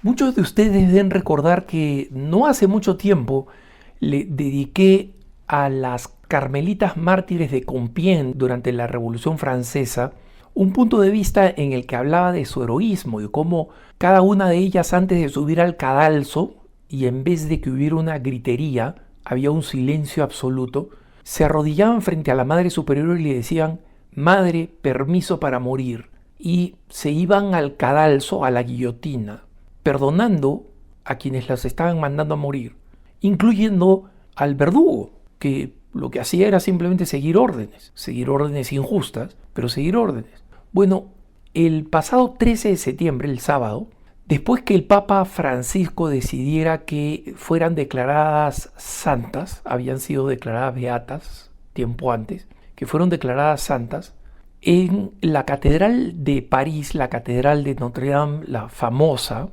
Muchos de ustedes deben recordar que no hace mucho tiempo le dediqué a las Carmelitas Mártires de Compiègne durante la Revolución Francesa un punto de vista en el que hablaba de su heroísmo y cómo cada una de ellas, antes de subir al cadalso, y en vez de que hubiera una gritería, había un silencio absoluto, se arrodillaban frente a la Madre Superiora y le decían: Madre, permiso para morir, y se iban al cadalso, a la guillotina, perdonando a quienes las estaban mandando a morir, incluyendo al verdugo, que lo que hacía era simplemente seguir órdenes injustas, pero seguir órdenes. Bueno, el pasado 13 de septiembre, el sábado, después que el Papa Francisco decidiera que fueran declaradas santas, habían sido declaradas beatas tiempo antes, que fueron declaradas santas, en la Catedral de París, la Catedral de Notre Dame, la famosa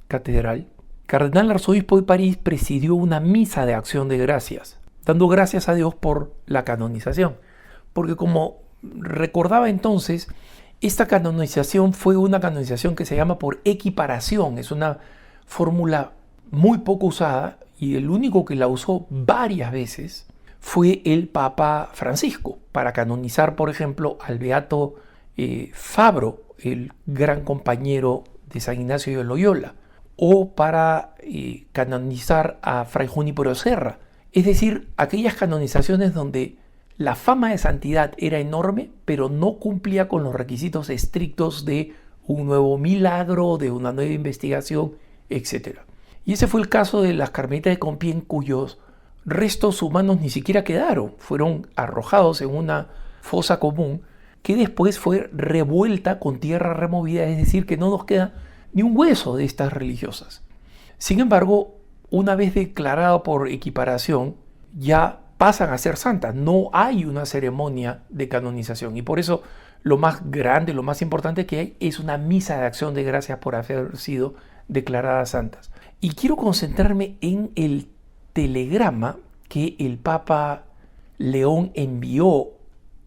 catedral, Cardenal Arzobispo de París presidió una misa de acción de gracias, dando gracias a Dios por la canonización. Porque como recordaba entonces, esta canonización fue una canonización que se llama por equiparación. Es una fórmula muy poco usada y el único que la usó varias veces fue el Papa Francisco para canonizar, por ejemplo, al beato Fabro, el gran compañero de San Ignacio de Loyola, o para canonizar a Fray Junípero Serra. Es decir, aquellas canonizaciones donde la fama de santidad era enorme, pero no cumplía con los requisitos estrictos de un nuevo milagro, de una nueva investigación, etc. Y ese fue el caso de las Carmelitas de Compiègne, cuyos restos humanos ni siquiera quedaron, fueron arrojados en una fosa común que después fue revuelta con tierra removida, es decir, que no nos queda ni un hueso de estas religiosas. Sin embargo, una vez declarado por equiparación, ya pasan a ser santas. No hay una ceremonia de canonización y por eso lo más grande, lo más importante que hay es una misa de acción de gracias por haber sido declaradas santas. Y quiero concentrarme en el telegrama que el Papa León envió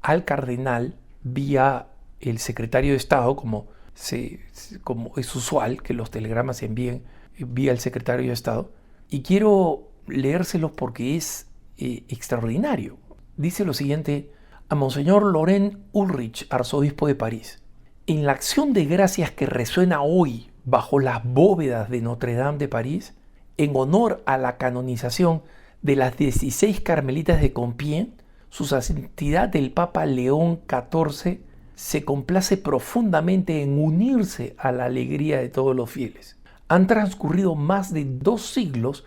al cardenal vía el secretario de Estado, como es usual que los telegramas se envíen vía el secretario de Estado, y quiero leérselos porque es extraordinario. Dice lo siguiente: a Monseñor Laurent Ulrich, arzobispo de París. En la acción de gracias que resuena hoy bajo las bóvedas de Notre Dame de París, en honor a la canonización de las 16 Carmelitas de Compiègne, su santidad el Papa León XIV se complace profundamente en unirse a la alegría de todos los fieles. Han transcurrido más de 2 siglos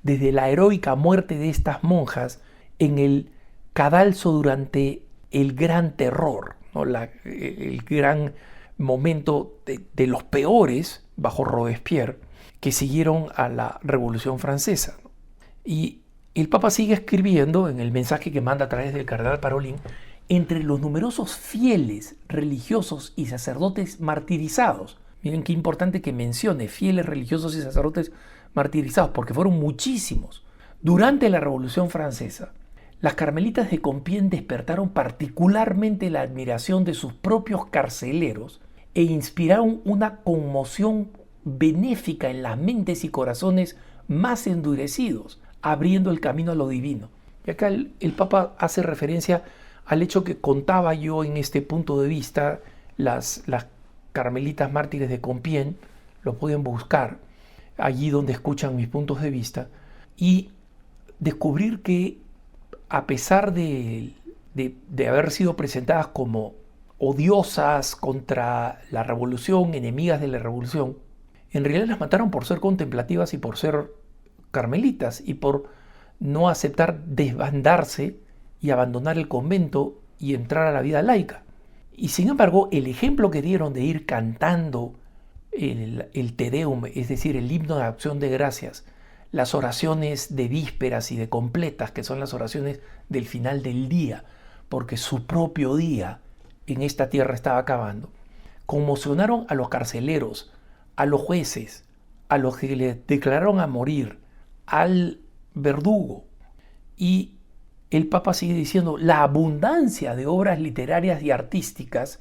desde la heroica muerte de estas monjas en el cadalso durante el gran terror, ¿no? El gran momento de los peores bajo Robespierre que siguieron a la Revolución Francesa. Y el Papa sigue escribiendo en el mensaje que manda a través del cardenal Parolin: entre los numerosos fieles, religiosos y sacerdotes martirizados. Miren qué importante que mencione fieles, religiosos y sacerdotes martirizados, porque fueron muchísimos. Durante la Revolución Francesa, las Carmelitas de Compiègne despertaron particularmente la admiración de sus propios carceleros e inspiraron una conmoción benéfica en las mentes y corazones más endurecidos, abriendo el camino a lo divino. Y acá el Papa hace referencia al hecho que contaba yo en este punto de vista, las Carmelitas Mártires de Compiègne, lo pueden buscar allí donde escuchan mis puntos de vista, y descubrir que a pesar de haber sido presentadas como odiosas contra la revolución, enemigas de la revolución, en realidad las mataron por ser contemplativas y por ser carmelitas y por no aceptar desbandarse y abandonar el convento y entrar a la vida laica. Y sin embargo, el ejemplo que dieron de ir cantando el Te Deum, es decir, el himno de acción de gracias, las oraciones de vísperas y de completas, que son las oraciones del final del día, porque su propio día en esta tierra estaba acabando, conmocionaron a los carceleros, a los jueces, a los que le declararon a morir, al verdugo. Y el Papa sigue diciendo: la abundancia de obras literarias y artísticas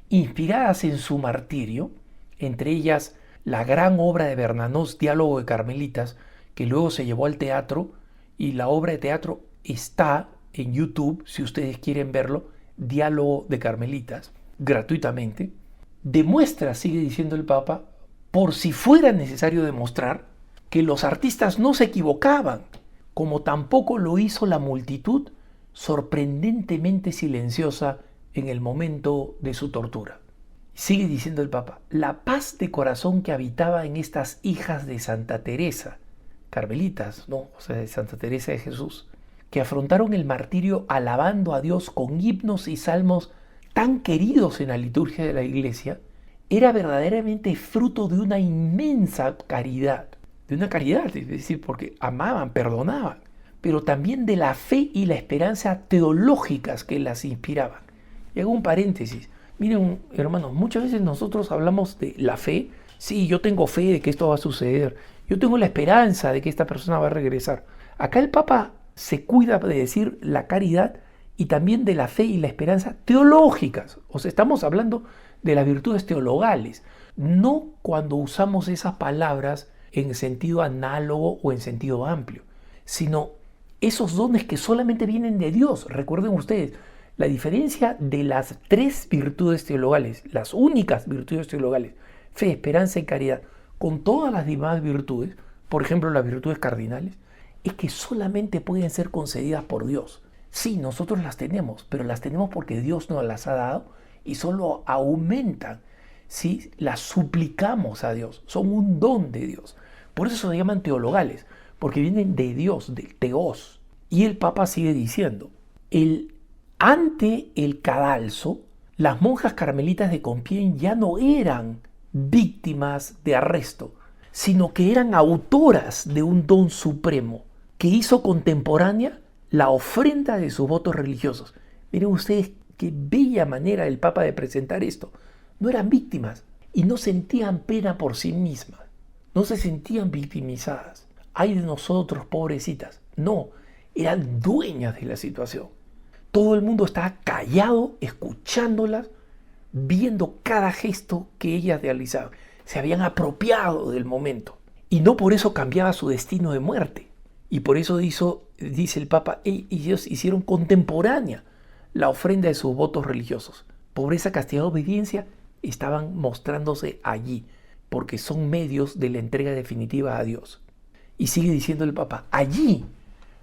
inspiradas en su martirio, entre ellas la gran obra de Bernanos, Diálogo de Carmelitas, que luego se llevó al teatro, y la obra de teatro está en YouTube, si ustedes quieren verlo, Diálogo de Carmelitas, gratuitamente, demuestra, sigue diciendo el Papa, por si fuera necesario demostrar, que los artistas no se equivocaban, como tampoco lo hizo la multitud sorprendentemente silenciosa en el momento de su tortura. Sigue diciendo el Papa, la paz de corazón que habitaba en estas hijas de Santa Teresa, carmelitas, ¿no? O sea, de Santa Teresa de Jesús, que afrontaron el martirio alabando a Dios con himnos y salmos tan queridos en la liturgia de la Iglesia, era verdaderamente fruto de una inmensa caridad, es decir, porque amaban, perdonaban, pero también de la fe y la esperanza teológicas que las inspiraban. Y hago un paréntesis. Miren, hermanos, muchas veces nosotros hablamos de la fe. Sí, yo tengo fe de que esto va a suceder. Yo tengo la esperanza de que esta persona va a regresar. Acá el Papa se cuida de decir la caridad y también de la fe y la esperanza teológicas. O sea, estamos hablando de las virtudes teologales, no cuando usamos esas palabras en sentido análogo o en sentido amplio, sino esos dones que solamente vienen de Dios. Recuerden ustedes, la diferencia de las tres virtudes teologales, las únicas virtudes teologales, fe, esperanza y caridad, con todas las demás virtudes, por ejemplo las virtudes cardinales, es que solamente pueden ser concedidas por Dios. Sí, nosotros las tenemos, pero las tenemos porque Dios nos las ha dado y solo aumentan si las suplicamos a Dios. Son un don de Dios. Por eso se llaman teologales, porque vienen de Dios, del teos. Y el Papa sigue diciendo, ante el cadalso, las monjas carmelitas de Compiègne ya no eran víctimas de arresto, sino que eran autoras de un don supremo que hizo contemporánea la ofrenda de sus votos religiosos. Miren ustedes qué bella manera el Papa de presentar esto. No eran víctimas y no sentían pena por sí mismas, no se sentían victimizadas. Ay de nosotros, pobrecitas. No, eran dueñas de la situación. Todo el mundo estaba callado, escuchándolas, viendo cada gesto que ellas realizaban. Se habían apropiado del momento. Y no por eso cambiaba su destino de muerte. Y por eso dice el Papa, ellos hicieron contemporánea la ofrenda de sus votos religiosos. Pobreza, castidad, obediencia estaban mostrándose allí, porque son medios de la entrega definitiva a Dios. Y sigue diciendo el Papa, allí,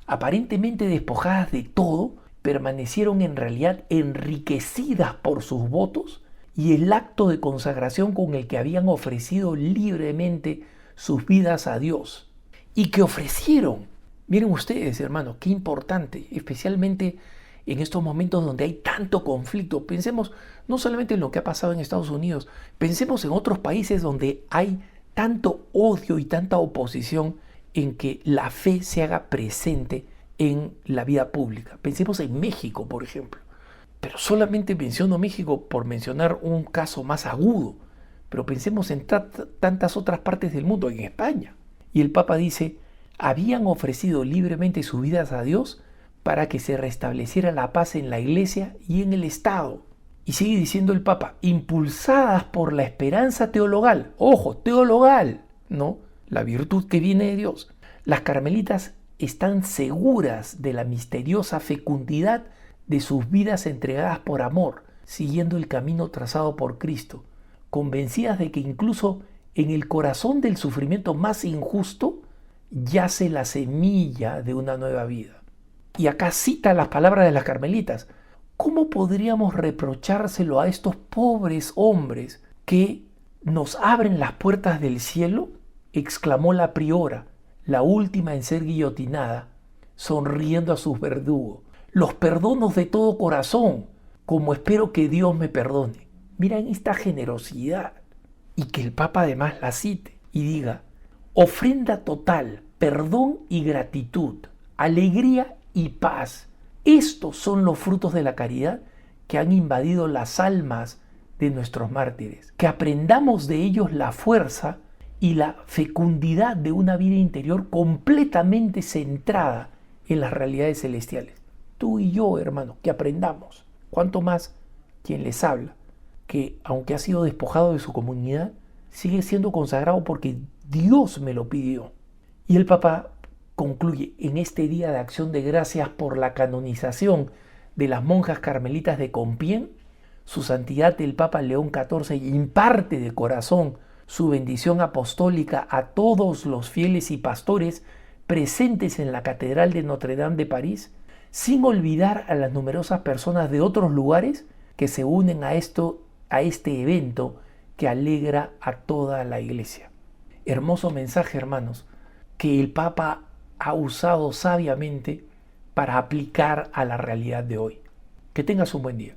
aparentemente despojadas de todo, permanecieron en realidad enriquecidas por sus votos y el acto de consagración con el que habían ofrecido libremente sus vidas a Dios. Y que ofrecieron, miren ustedes, hermanos, qué importante, especialmente en estos momentos donde hay tanto conflicto. Pensemos no solamente en lo que ha pasado en Estados Unidos, pensemos en otros países donde hay tanto odio y tanta oposición en que la fe se haga presente en la vida pública. Pensemos en México, por ejemplo. Pero solamente menciono México por mencionar un caso más agudo. Pero pensemos en tantas otras partes del mundo, en España. Y el Papa dice, habían ofrecido libremente sus vidas a Dios para que se restableciera la paz en la Iglesia y en el Estado. Y sigue diciendo el Papa, impulsadas por la esperanza teologal, ojo, teologal, ¿no? La virtud que viene de Dios. Las carmelitas están seguras de la misteriosa fecundidad de sus vidas entregadas por amor, siguiendo el camino trazado por Cristo, convencidas de que incluso en el corazón del sufrimiento más injusto yace la semilla de una nueva vida. Y acá cita las palabras de las carmelitas. ¿Cómo podríamos reprochárselo a estos pobres hombres que nos abren las puertas del cielo? Exclamó la priora, la última en ser guillotinada, sonriendo a sus verdugos. Los perdono de todo corazón, como espero que Dios me perdone. Miren esta generosidad. Y que el Papa además la cite y diga, ofrenda total, perdón y gratitud, alegría y paz. Estos son los frutos de la caridad que han invadido las almas de nuestros mártires. Que aprendamos de ellos la fuerza y la fecundidad de una vida interior completamente centrada en las realidades celestiales. Tú y yo, hermano, que aprendamos. Cuanto más quien les habla, que aunque ha sido despojado de su comunidad, sigue siendo consagrado porque Dios me lo pidió. Y el Papa concluye: en este día de acción de gracias por la canonización de las monjas carmelitas de Compiègne, su santidad el Papa León XIV imparte de corazón su bendición apostólica a todos los fieles y pastores presentes en la Catedral de Notre Dame de París, sin olvidar a las numerosas personas de otros lugares que se unen a este evento que alegra a toda la Iglesia. Hermoso mensaje, hermanos, que el Papa ha usado sabiamente para aplicar a la realidad de hoy. Que tengas un buen día.